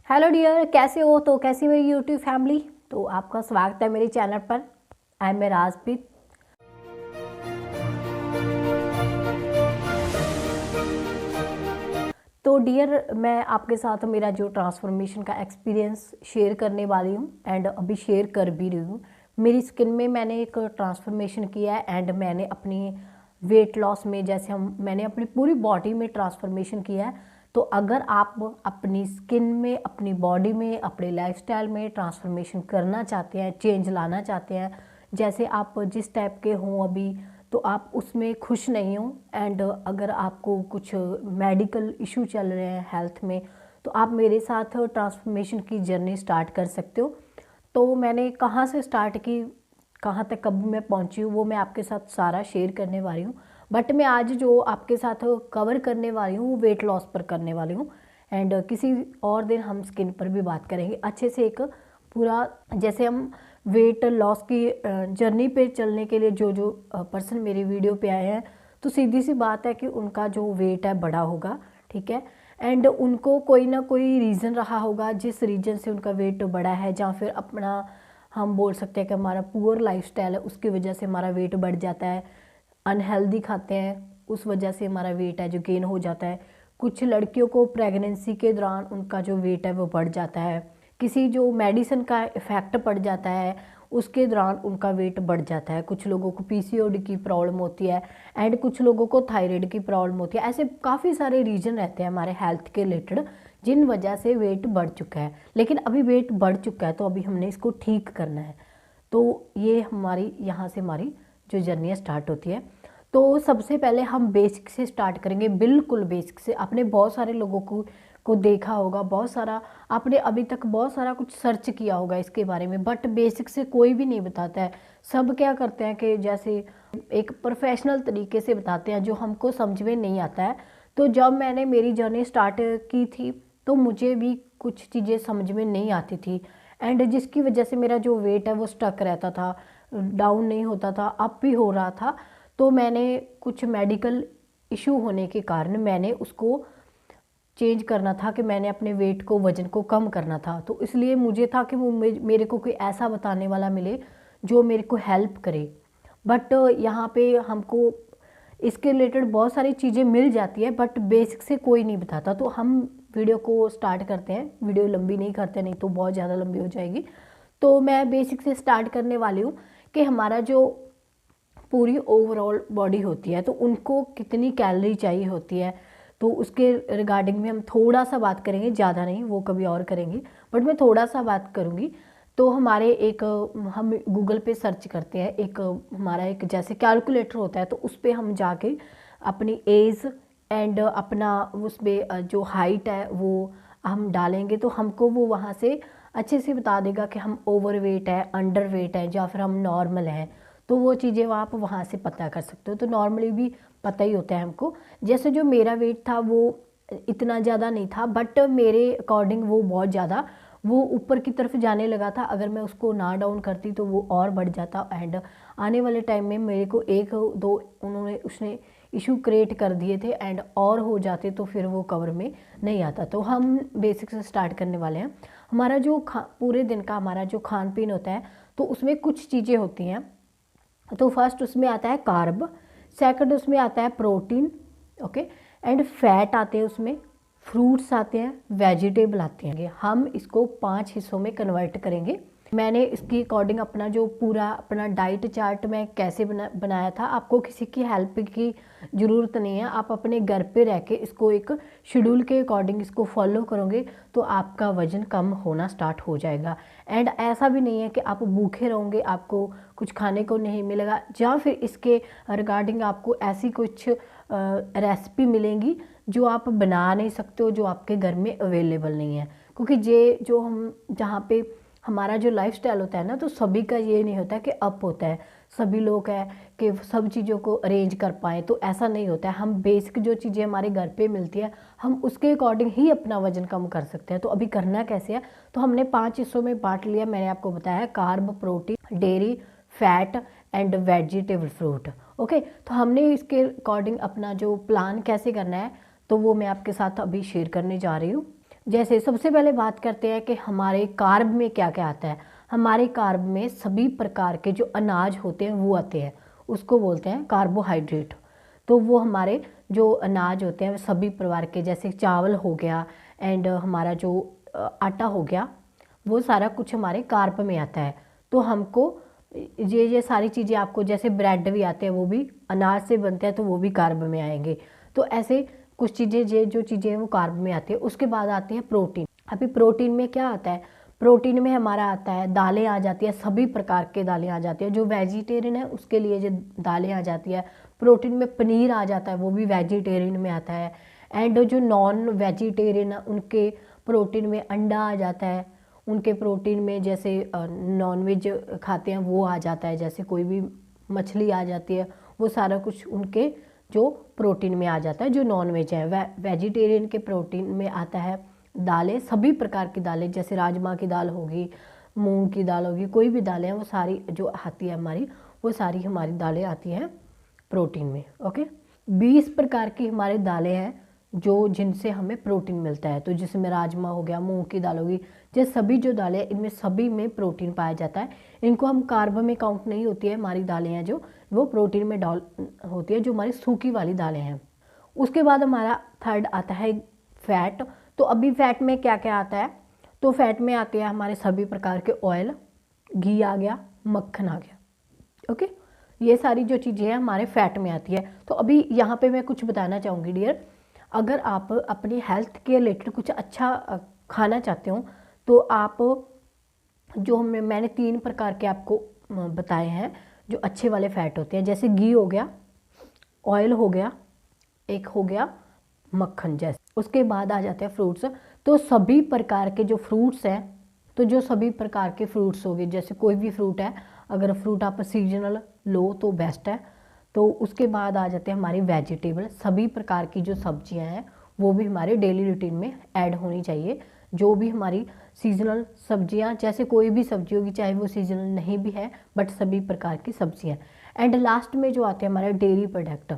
Hello dear, कैसे हो? तो कैसी मेरी यूट्यूब फैमिली? तो आपका स्वागत है मेरे चैनल पर। I am Rajpreet. तो डियर, मैं आपके साथ मेरा जो ट्रांसफॉर्मेशन का एक्सपीरियंस शेयर करने वाली हूँ एंड अभी शेयर कर भी रही हूँ। मेरी स्किन में मैंने एक ट्रांसफॉर्मेशन किया है एंड मैंने अपनी वेट लॉस में मैंने अपनी पूरी बॉडी में ट्रांसफॉर्मेशन किया है। तो अगर आप अपनी स्किन में, अपनी बॉडी में, अपने लाइफस्टाइल में ट्रांसफॉर्मेशन करना चाहते हैं, चेंज लाना चाहते हैं, जैसे आप जिस टाइप के हों अभी, तो आप उसमें खुश नहीं हो एंड अगर आपको कुछ मेडिकल इशू चल रहे हैं हेल्थ में, तो आप मेरे साथ ट्रांसफॉर्मेशन की जर्नी स्टार्ट कर सकते हो। तो मैंने कहाँ से स्टार्ट की, कहाँ तक कब मैं पहुँची हूँ, वो मैं आपके साथ सारा शेयर करने वाली हूँ। बट मैं आज जो आपके साथ कवर करने वाली हूँ वो वेट लॉस पर करने वाली हूँ एंड किसी और दिन हम स्किन पर भी बात करेंगे अच्छे से। एक पूरा जैसे हम वेट लॉस की जर्नी पे चलने के लिए जो जो पर्सन मेरी वीडियो पे आए हैं, तो सीधी सी बात है कि उनका जो वेट है बड़ा होगा, ठीक है। एंड उनको कोई ना कोई रीज़न रहा होगा जिस रीजन से उनका वेट बढ़ा है, या फिर अपना हम बोल सकते हैं कि हमारा पुअर लाइफस्टाइल है उसकी वजह से हमारा वेट बढ़ जाता है। अनहेल्दी खाते हैं उस वजह से हमारा वेट है जो गेन हो जाता है। कुछ लड़कियों को प्रेगनेंसी के दौरान उनका जो वेट है वो बढ़ जाता है। किसी जो मेडिसिन का इफ़ेक्ट पड़ जाता है उसके दौरान उनका वेट बढ़ जाता है। कुछ लोगों को पीसीओडी की प्रॉब्लम होती है एंड कुछ लोगों को थायराइड की प्रॉब्लम होती है। ऐसे काफ़ी सारे रीजन रहते हैं हमारे हेल्थ के रिलेटेड जिन वजह से वेट बढ़ चुका है। लेकिन अभी वेट बढ़ चुका है तो अभी हमने इसको ठीक करना है। तो ये हमारी यहाँ से हमारी जो जर्नी स्टार्ट होती है। तो सबसे पहले हम बेसिक से स्टार्ट करेंगे, बिल्कुल बेसिक से। आपने बहुत सारे लोगों को देखा होगा, बहुत सारा आपने अभी तक बहुत सारा कुछ सर्च किया होगा इसके बारे में, बट बेसिक से कोई भी नहीं बताता है। सब क्या करते हैं कि जैसे एक प्रोफेशनल तरीके से बताते हैं जो हमको समझ में नहीं आता है। तो जब मैंने मेरी जर्नी स्टार्ट की थी तो मुझे भी कुछ चीज़ें समझ में नहीं आती थी एंड जिसकी वजह से मेरा जो वेट है वो स्टक रहता था, डाउन नहीं होता था, अप भी हो रहा था। तो मैंने कुछ मेडिकल इशू होने के कारण मैंने उसको चेंज करना था कि मैंने अपने वेट को, वज़न को कम करना था। तो इसलिए मुझे था कि वो मेरे को कोई ऐसा बताने वाला मिले जो मेरे को हेल्प करे। बट यहाँ पे हमको इसके रिलेटेड बहुत सारी चीज़ें मिल जाती है बट बेसिक से कोई नहीं बताता। तो हम वीडियो को स्टार्ट करते हैं, वीडियो लंबी नहीं करते, नहीं तो बहुत ज़्यादा लंबी हो जाएगी। तो मैं बेसिक से स्टार्ट करने वाली हूँ कि हमारा जो पूरी ओवरऑल बॉडी होती है तो उनको कितनी कैलोरी चाहिए होती है, तो उसके रिगार्डिंग में हम थोड़ा सा बात करेंगे, ज़्यादा नहीं, वो कभी और करेंगे, बट मैं थोड़ा सा बात करूँगी। तो हमारे एक हम गूगल पे सर्च करते हैं, एक हमारा एक जैसे कैलकुलेटर होता है, तो उस पर हम जाके अपनी एज एंड अपना उसमें जो हाइट है वो हम डालेंगे तो हमको वो वहाँ से अच्छे से बता देगा कि हम ओवर वेट है, अंडर वेट है, या फिर हम नॉर्मल हैं। तो वो चीज़ें आप वहाँ से पता कर सकते हो। तो नॉर्मली भी पता ही होता है हमको। जैसे जो मेरा वेट था वो इतना ज़्यादा नहीं था बट मेरे अकॉर्डिंग वो बहुत ज़्यादा वो ऊपर की तरफ जाने लगा था। अगर मैं उसको ना डाउन करती तो वो और बढ़ जाता एंड आने वाले टाइम में मेरे को एक दो उसने इशू क्रिएट कर दिए थे एंड और हो जाते तो फिर वो कवर में नहीं आता। तो हम बेसिक से स्टार्ट करने वाले हैं। हमारा जो पूरे दिन का हमारा जो खान पीन होता है तो उसमें कुछ चीज़ें होती हैं। तो फर्स्ट उसमें आता है कार्ब, सेकंड उसमें आता है प्रोटीन, ओके, एंड फैट आते हैं उसमें, फ्रूट्स आते हैं, वेजिटेबल आते हैं। हम इसको 5 हिस्सों में कन्वर्ट करेंगे। मैंने इसकी अकॉर्डिंग अपना जो पूरा अपना डाइट चार्ट मैं कैसे बनाया था, आपको किसी की हेल्प की ज़रूरत नहीं है। आप अपने घर पे रह के इसको एक शेड्यूल के अकॉर्डिंग इसको फॉलो करोगे तो आपका वज़न कम होना स्टार्ट हो जाएगा। एंड ऐसा भी नहीं है कि आप भूखे रहोगे, आपको कुछ खाने को नहीं मिलेगा, या फिर इसके रिगार्डिंग आपको ऐसी कुछ रेसिपी मिलेंगी जो आप बना नहीं सकते हो, जो आपके घर में अवेलेबल नहीं है। क्योंकि ये जो हम जहाँ पे हमारा जो लाइफस्टाइल होता है ना, तो सभी का ये नहीं होता कि अप होता है, सभी लोग है कि सब चीज़ों को अरेंज कर पाएँ, तो ऐसा नहीं होता है। हम बेसिक जो चीज़ें हमारे घर पे मिलती है हम उसके अकॉर्डिंग ही अपना वज़न कम कर सकते हैं। तो अभी करना कैसे है, तो हमने 5 हिस्सों में बांट लिया। मैंने आपको बताया carb, protein, dairy, fat and vegetable fruit, okay. तो हमने इसके अकॉर्डिंग अपना जो प्लान कैसे करना है तो वो मैं आपके साथ अभी शेयर करने जा रही हूँ। जैसे सबसे पहले बात करते हैं कि हमारे कार्ब में क्या क्या आता है। हमारे कार्ब में सभी प्रकार के जो अनाज होते हैं वो आते हैं, उसको बोलते हैं कार्बोहाइड्रेट। तो वो हमारे जो अनाज होते हैं सभी प्रकार के, जैसे चावल हो गया एंड हमारा जो आटा हो गया, वो सारा कुछ हमारे कार्ब में आता है। तो हमको ये सारी चीज़ें, आपको जैसे ब्रेड भी आते हैं वो भी अनाज से बनते हैं, तो वो भी कार्ब में आएंगे। तो ऐसे कुछ चीज़ें जो चीज़ें हैं वो कार्ब में आती है। उसके बाद आते हैं प्रोटीन। अभी प्रोटीन में क्या आता है, प्रोटीन में हमारा आता है दालें आ जाती है, सभी प्रकार के दालें आ जाती है। जो वेजिटेरियन है उसके लिए जो दालें आ जाती है। प्रोटीन में पनीर आ जाता है, वो भी वेजिटेरियन में आता है। एंड जो नॉन वेजिटेरियन है उनके प्रोटीन में अंडा आ जाता है। उनके प्रोटीन में जैसे नॉन वेज खाते हैं वो आ जाता है, जैसे कोई भी मछली आ जाती है, वो सारा कुछ उनके जो प्रोटीन में आ जाता है। जो नॉन वेज है वेजिटेरियन के प्रोटीन में आता है दालें, सभी प्रकार की दालें, जैसे राजमा की दाल होगी, मूंग की दाल होगी, कोई भी दालें हैं वो सारी जो आती है हमारी, वो सारी हमारी दालें आती हैं प्रोटीन में। ओके, 20 प्रकार की हमारे दालें हैं जो जिनसे हमें प्रोटीन मिलता है। तो जिसमें राजमा हो गया, मूंग की दाल होगी, ये सभी जो दालें हैं इनमें सभी में प्रोटीन पाया जाता है। इनको हम कार्ब में काउंट नहीं होती है हमारी दालें हैं जो, वो प्रोटीन में डाल होती है, जो हमारी सूखी वाली दालें हैं। उसके बाद हमारा थर्ड आता है फैट। तो अभी फैट में क्या क्या आता है, तो फैट में आते हैं हमारे सभी प्रकार के ऑयल, घी आ गया, मक्खन आ गया। ओके, ये सारी जो चीज़ें हैं हमारे फैट में आती है। तो अभी यहाँ पे मैं कुछ बताना चाहूँगी डियर, अगर आप अपनी हेल्थ के रिलेटेड कुछ अच्छा खाना चाहते हो तो आप जो मैंने 3 प्रकार के आपको बताए हैं जो अच्छे वाले फैट होते हैं, जैसे घी हो गया, ऑयल हो गया, एक हो गया मक्खन। जैसे उसके बाद आ जाते हैं फ्रूट्स। तो सभी प्रकार के जो फ्रूट्स हैं, तो जो सभी प्रकार के फ्रूट्स हो गए, जैसे कोई भी फ्रूट है, अगर फ्रूट आप सीजनल लो तो बेस्ट है। तो उसके बाद आ जाते हैं हमारी वेजिटेबल, सभी प्रकार की जो सब्जियां हैं वो भी हमारे डेली रूटीन में ऐड होनी चाहिए। जो भी हमारी सीजनल सब्जियां, जैसे कोई भी सब्जी होगी चाहे वो सीजनल नहीं भी है, बट सभी प्रकार की सब्जियां। एंड लास्ट में जो आते हैं हमारे डेयरी प्रोडक्ट।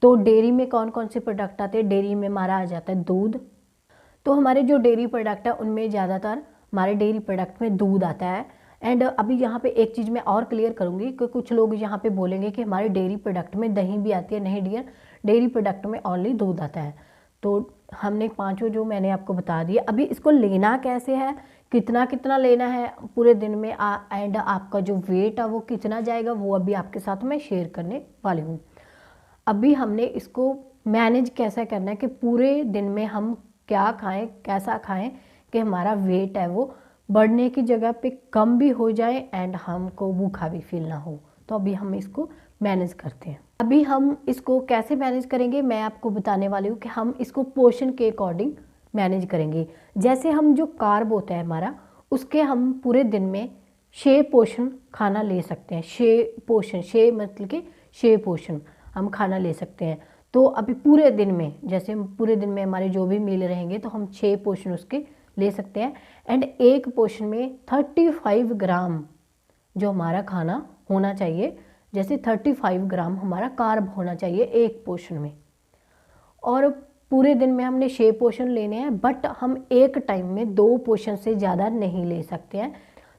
तो डेयरी में कौन कौन से प्रोडक्ट आते हैं, डेयरी में हमारा आ जाता है दूध। तो हमारे जो डेयरी प्रोडक्ट है उनमें ज़्यादातर हमारे डेयरी प्रोडक्ट में दूध आता है। एंड अभी यहाँ पे एक चीज़ मैं और क्लियर करूँगी कि कुछ लोग यहाँ पे बोलेंगे कि हमारे डेयरी प्रोडक्ट में दही भी आती है। नहीं डियर, डेयरी प्रोडक्ट में ओनली दूध आता है। तो हमने पांचों जो मैंने आपको बता दिया। अभी इसको लेना कैसे है, कितना कितना लेना है पूरे दिन में, एंड आपका जो वेट है वो कितना जाएगा, वो अभी आपके साथ मैं शेयर करने वाली हूँ। अभी हमने इसको मैनेज कैसा करना है कि पूरे दिन में हम क्या खाएं, कैसा खाएं कि हमारा वेट है वो बढ़ने की जगह पे कम भी हो जाए एंड हमको भूखा भी फील ना हो। तो अभी हम इसको मैनेज करते हैं। अभी हम इसको कैसे मैनेज करेंगे मैं आपको बताने वाली हूँ कि हम इसको पोर्शन के अकॉर्डिंग मैनेज करेंगे। जैसे हम जो कार्ब होता है हमारा, उसके हम पूरे दिन में 6 पोर्शन खाना ले सकते हैं। 6 पोर्शन, 6 मतलब कि 6 पोर्शन हम खाना ले सकते हैं। तो अभी पूरे दिन में, जैसे पूरे दिन में हमारे जो भी मील रहेंगे तो हम 6 पोर्शन उसके ले सकते हैं। एंड एक पोर्शन में 35 ग्राम जो हमारा खाना होना चाहिए, जैसे 35 ग्राम हमारा कार्ब होना चाहिए एक पोर्शन में। और पूरे दिन में हमने 6 पोर्शन लेने हैं, बट हम एक टाइम में 2 पोर्शन से ज़्यादा नहीं ले सकते हैं।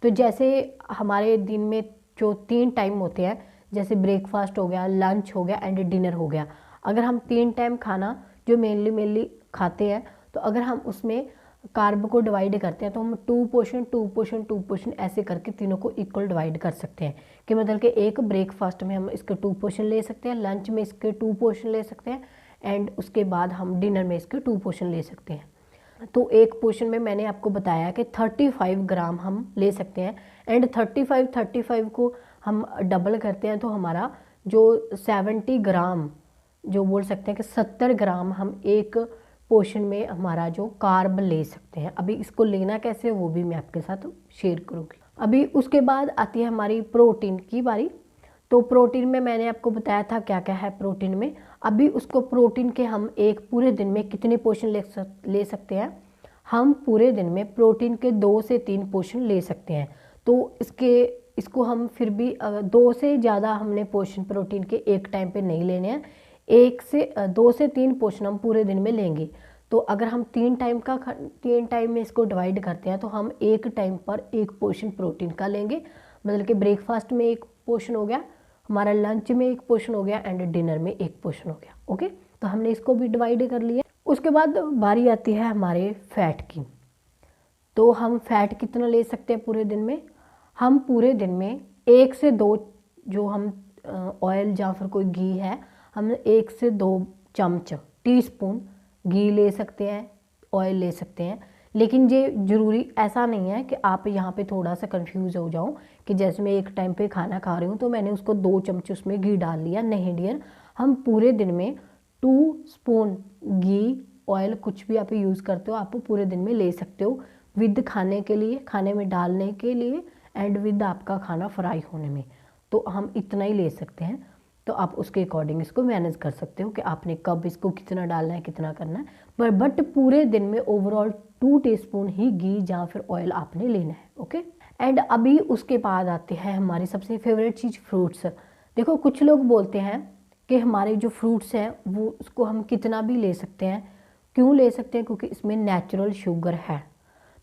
तो जैसे हमारे दिन में जो 3 टाइम होते हैं, जैसे ब्रेकफास्ट हो गया, लंच हो गया एंड डिनर हो गया, अगर हम 3 टाइम खाना जो मेनली खाते हैं, तो अगर हम उसमें कार्ब को डिवाइड करते हैं तो हम 2 पोर्शन 2 पोर्शन 2 पोर्शन ऐसे करके तीनों को इक्वल डिवाइड कर सकते हैं। कि मतलब कि एक ब्रेकफास्ट में हम इसके 2 पोर्शन ले सकते हैं, लंच में इसके 2 पोर्शन ले सकते हैं एंड उसके बाद हम डिनर में इसके 2 पोर्शन ले सकते हैं। तो एक पोर्शन में मैंने आपको बताया कि 35 ग्राम हम ले सकते हैं। एंड 35 को हम डबल करते हैं तो हमारा जो 70 ग्राम, जो बोल सकते हैं कि 70 ग्राम हम एक पोर्शन में हमारा जो कार्ब ले सकते हैं। अभी इसको लेना कैसे वो भी मैं आपके साथ शेयर करूँगी। अभी उसके बाद आती है हमारी प्रोटीन की बारी। तो प्रोटीन में मैंने आपको बताया था क्या क्या है प्रोटीन में। अभी उसको प्रोटीन के हम एक पूरे दिन में कितने पोर्शन ले सकते हैं, हम पूरे दिन में प्रोटीन के 2 से 3 पोर्शन ले सकते हैं। तो इसको हम फिर भी 2 से ज़्यादा हमने पोर्शन प्रोटीन के एक टाइम पे नहीं लेने हैं। 2 से 3 पोर्शन हम पूरे दिन में लेंगे। तो अगर हम 3 टाइम में इसको डिवाइड करते हैं तो हम एक टाइम पर एक पोर्शन प्रोटीन का लेंगे, मतलब कि ब्रेकफास्ट में एक पोर्शन हो गया, हमारा लंच में एक पोर्शन हो गया एंड डिनर में एक पोर्शन हो गया। ओके, तो हमने इसको भी डिवाइड कर लिया। उसके बाद बारी आती है हमारे फैट की। तो हम फैट कितना ले सकते हैं पूरे दिन में? हम पूरे दिन में 1 से 2 जो हम ऑयल या फिर कोई घी है, हम 1 से 2 चम्मच टीस्पून घी ले सकते हैं, ऑयल ले सकते हैं। लेकिन ये ज़रूरी ऐसा नहीं है कि आप यहाँ पे थोड़ा सा कंफ्यूज हो जाओ कि जैसे मैं एक टाइम पे खाना खा रही हूँ तो मैंने उसको 2 चम्मच उसमें घी डाल लिया। नहीं डियर, हम पूरे दिन में 2 स्पून घी, ऑयल कुछ भी आप यूज़ करते हो आप पूरे दिन में ले सकते हो, विद खाने के लिए, खाने में डालने के लिए एंड विद आपका खाना फ्राई होने में। तो हम इतना ही ले सकते हैं। तो आप उसके अकॉर्डिंग इसको मैनेज कर सकते हो कि आपने कब इसको कितना डालना है, कितना करना है। बट पूरे दिन में ओवरऑल 2 टीस्पून ही घी या फिर ऑयल आपने लेना है। ओके, एंड अभी उसके बाद आते हैं हमारी सबसे फेवरेट चीज़, फ्रूट्स। देखो कुछ लोग बोलते हैं कि हमारे जो फ्रूट्स हैं वो उसको हम कितना भी ले सकते हैं। क्यों ले सकते हैं? क्योंकि इसमें नेचुरल शुगर है।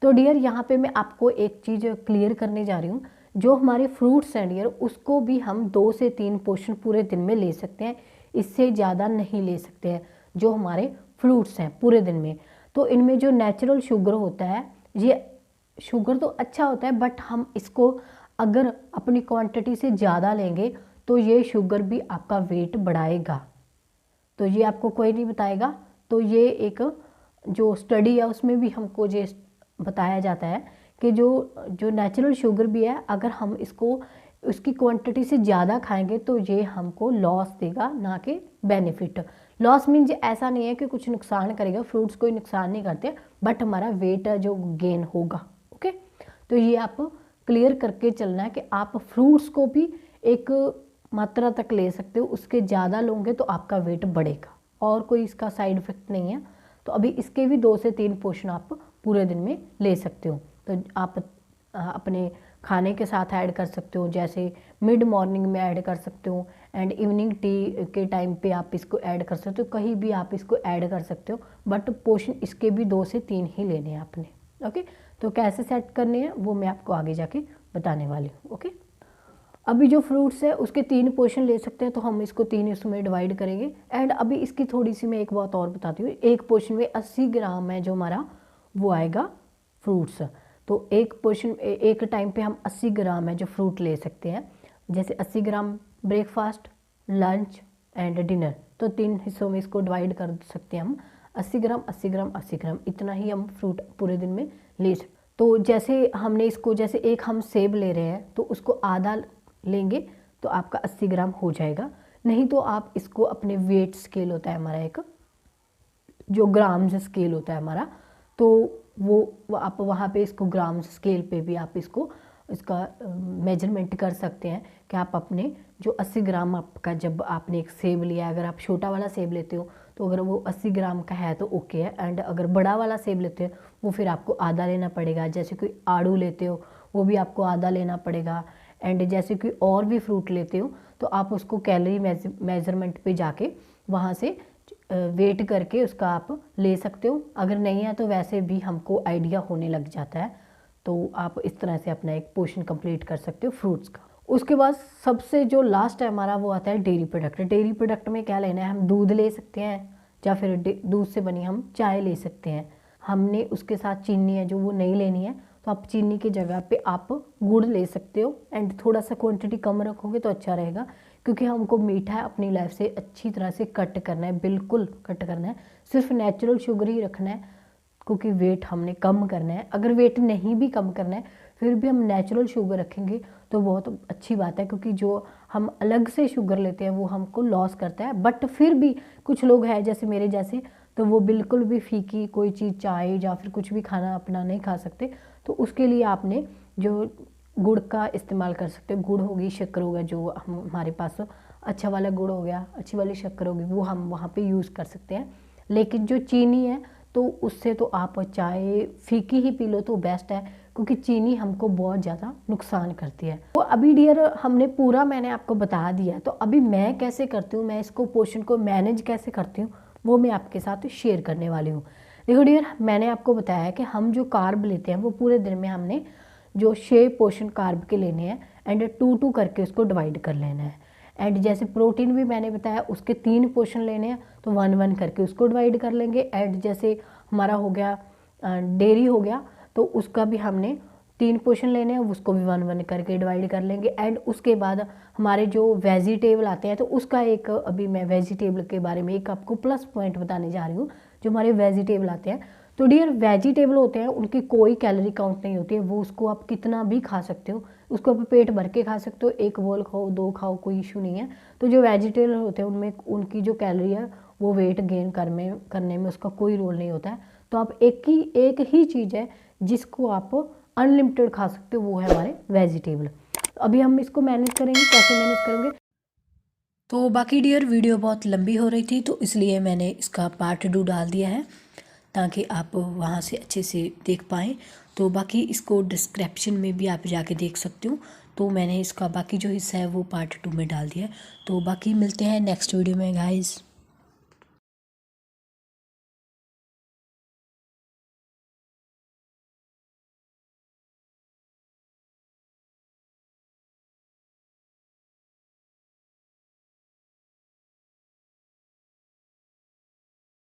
तो डियर यहाँ पे मैं आपको एक चीज़ क्लियर करने जा रही हूँ, जो हमारे फ्रूट्स हैं डियर उसको भी हम 2 से 3 पोर्शन पूरे दिन में ले सकते हैं, इससे ज़्यादा नहीं ले सकते हैं जो हमारे फ्रूट्स हैं पूरे दिन में। तो इनमें जो नेचुरल शुगर होता है, ये शुगर तो अच्छा होता है बट हम इसको अगर अपनी क्वांटिटी से ज़्यादा लेंगे तो ये शुगर भी आपका वेट बढ़ाएगा। तो ये आपको कोई नहीं बताएगा। तो ये एक जो स्टडी है उसमें भी हमको ये बताया जाता है कि जो नेचुरल शुगर भी है, अगर हम इसको उसकी क्वांटिटी से ज़्यादा खाएंगे तो ये हमको लॉस देगा, ना कि बेनिफिट। लॉस मीन्स ऐसा नहीं है कि कुछ नुकसान करेगा, फ्रूट्स कोई नुकसान नहीं करते, बट हमारा वेट जो गेन होगा। ओके, तो ये आप क्लियर करके चलना है कि आप फ्रूट्स को भी एक मात्रा तक ले सकते हो, उसके ज़्यादा लोगे तो आपका वेट बढ़ेगा और कोई इसका साइड इफ़ेक्ट नहीं है। तो अभी इसके भी 2 से 3 पोर्शन आप पूरे दिन में ले सकते हो। तो आप अपने खाने के साथ ऐड कर सकते हो, जैसे मिड मॉर्निंग में ऐड कर सकते हो एंड इवनिंग टी के टाइम पे आप इसको ऐड कर सकते हो, कहीं भी आप इसको ऐड कर सकते हो, बट पोर्शन इसके भी 2 से 3 ही लेने हैं आपने। ओके, तो कैसे सेट करने हैं वो मैं आपको आगे जाके बताने वाली हूँ। ओके, अभी जो फ्रूट्स है उसके 3 पोर्शन ले सकते हैं, तो हम इसको 3 इसमें डिवाइड करेंगे। एंड अभी इसकी थोड़ी सी मैं एक बात और बताती हूँ, एक पोर्शन में 80 ग्राम है जो हमारा वो आएगा फ्रूट्स। तो एक पोर्शन एक टाइम पे हम 80 ग्राम है जो फ्रूट ले सकते हैं। जैसे 80 ग्राम ब्रेकफास्ट, लंच एंड डिनर, तो 3 हिस्सों में इसको डिवाइड कर सकते हैं हम। 80 ग्राम 80 ग्राम 80 ग्राम इतना ही हम फ्रूट पूरे दिन में ले सकते। तो जैसे हमने इसको, जैसे एक हम सेब ले रहे हैं तो उसको आधा लेंगे तो आपका 80 ग्राम हो जाएगा। नहीं तो आप इसको अपने वेट स्केल होता है हमारा, एक जो ग्राम्स स्केल होता है हमारा, तो वो आप वहाँ पे इसको ग्राम्स स्केल पे भी आप इसका मेजरमेंट कर सकते हैं कि आप अपने जो 80 ग्राम आपका, जब आपने एक सेब लिया, अगर आप छोटा वाला सेब लेते हो तो अगर वो 80 ग्राम का है तो ओके है, एंड अगर बड़ा वाला सेब लेते हो वो फिर आपको आधा लेना पड़ेगा। जैसे कोई आड़ू लेते हो वो भी आपको आधा लेना पड़ेगा, एंड जैसे कोई और भी फ्रूट लेते हो तो आप उसको कैलोरी मेजरमेंट पे जाके वहाँ से वेट करके उसका आप ले सकते हो। अगर नहीं है तो वैसे भी हमको आइडिया होने लग जाता है, तो आप इस तरह से अपना एक पोर्शन कंप्लीट कर सकते हो फ्रूट्स का। उसके बाद सबसे जो लास्ट है हमारा वो आता है डेयरी प्रोडक्ट। डेयरी प्रोडक्ट में क्या लेना है, हम दूध ले सकते हैं या फिर दूध से बनी हम चाय ले सकते हैं। हमने उसके साथ चीनी है जो वो नहीं लेनी है, तो आप चीनी की जगह पे आप गुड़ ले सकते हो, एंड थोड़ा सा क्वांटिटी कम रखोगे तो अच्छा रहेगा, क्योंकि हमको मीठा अपनी लाइफ से अच्छी तरह से कट करना है, बिल्कुल कट करना है, सिर्फ नेचुरल शुगर ही रखना है, क्योंकि वेट हमने कम करना है। अगर वेट नहीं भी कम करना है फिर भी हम नेचुरल शुगर रखेंगे तो बहुत अच्छी बात है, क्योंकि जो हम अलग से शुगर लेते हैं वो हमको लॉस करता है। बट फिर भी कुछ लोग हैं जैसे मेरे जैसे, तो वो बिल्कुल भी फीकी कोई चीज़, चाय या फिर कुछ भी खाना अपना नहीं खा सकते, तो उसके लिए आपने जो गुड़ का इस्तेमाल कर सकते हो। गुड़ होगी, शक्कर होगा, जो हमारे पास अच्छा वाला गुड़ हो गया, अच्छी वाली शक्कर होगी, वो हम वहाँ पे यूज़ कर सकते हैं। लेकिन जो चीनी है तो उससे तो आप चाय फीकी ही पी लो तो बेस्ट है, क्योंकि चीनी हमको बहुत ज़्यादा नुकसान करती है। तो अभी डियर हमने पूरा मैंने आपको बता दिया, तो अभी मैं कैसे करती हूँ, मैं इसको पोर्शन को मैनेज कैसे करती हूँ वो मैं आपके साथ शेयर करने वाली हूँ। देखो डियर, मैंने आपको बताया कि हम जो कार्ब लेते हैं वो पूरे दिन में हमने जो 6 पोर्शन कार्ब के लेने हैं एंड 2 करके उसको डिवाइड कर लेना है। एंड जैसे प्रोटीन भी मैंने बताया उसके 3 पोर्शन लेने हैं तो 1 करके उसको डिवाइड कर लेंगे। एंड जैसे हमारा हो गया डेयरी हो गया तो उसका भी हमने 3 पोर्शन लेने हैं, उसको भी 1 करके डिवाइड कर लेंगे। एंड उसके बाद हमारे जो वेजिटेबल आते हैं तो उसका एक, अभी मैं वेजिटेबल के बारे में एक आपको प्लस पॉइंट बताने जा रही हूँ। जो हमारे वेजिटेबल आते हैं तो डियर, वेजिटेबल होते हैं उनकी कोई कैलोरी काउंट नहीं होती है, वो उसको आप कितना भी खा सकते हो, उसको आप पेट भर के खा सकते हो, 1 बोल खाओ 2 खाओ, कोई इशू नहीं है। तो जो वेजिटेबल होते हैं उनमें उनकी जो कैलोरी है वो वेट गेन करने में उसका कोई रोल नहीं होता है। तो आप एक ही चीज़ है जिसको आप अनलिमिटेड खा सकते हो, वो है हमारे वेजिटेबल। अभी हम इसको मैनेज करेंगे, कैसे मैनेज करेंगे। तो बाकी डियर, वीडियो बहुत लंबी हो रही थी तो इसलिए मैंने इसका पार्ट 2 डाल दिया है ताकि आप वहाँ से अच्छे से देख पाएँ। तो बाकी इसको डिस्क्रिप्शन में भी आप जाके देख सकते हो। तो मैंने इसका बाकी जो हिस्सा है वो पार्ट 2 में डाल दिया है। तो बाकी मिलते हैं नेक्स्ट वीडियो में गाइस।